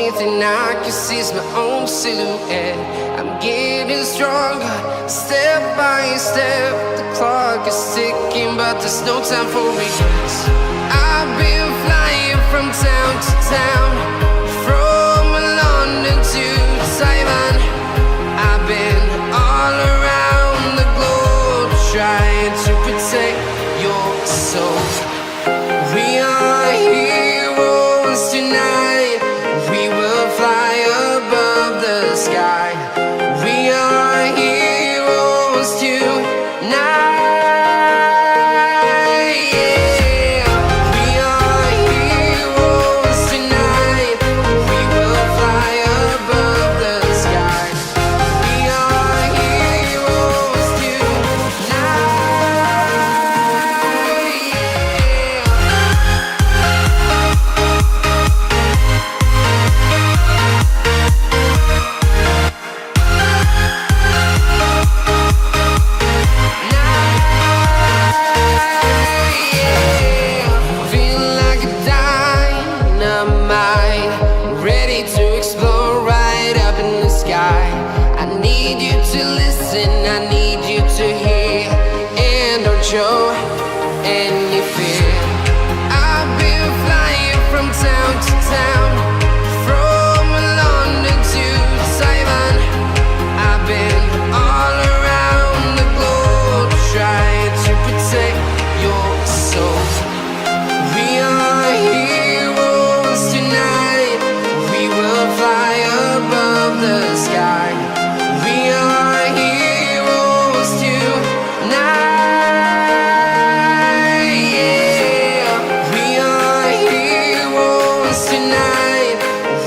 only thing I can see is my own silhouette. I'm getting stronger, step by step. The clock is ticking, but there's no time for regrets. I've been flying from town to town, from London to Taiwan. I've been all around the globe, trying to protect your soul. We are heroes tonight. We will fly above the sky. We are heroes tonight. Yeah. We are heroes tonight. We will fly above the sky. We are heroes tonight. Ready to explore right up in the sky. I need you to listen, I need you to hear, and don't show any fear. I've been flying from town to town, from London to Taiwan. I've been all around the globe, trying to protect your soul. We are heroes tonight. We will fly above the sky. We are heroes tonight. Yeah. We are heroes tonight.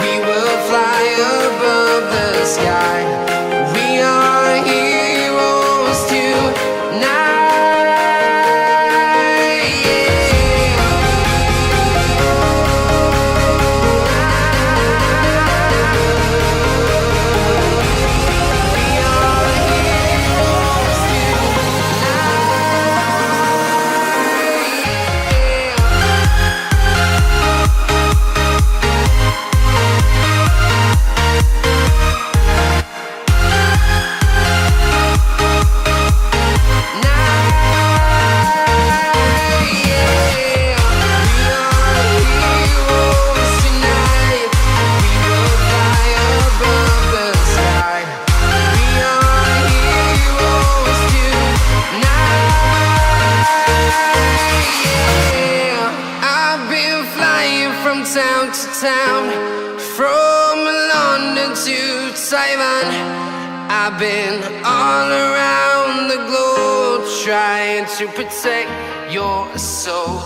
We will fly above the sky. We are heroes tonight. From town to town, from London to Taiwan. I've been all around the globe, trying to protect your soul.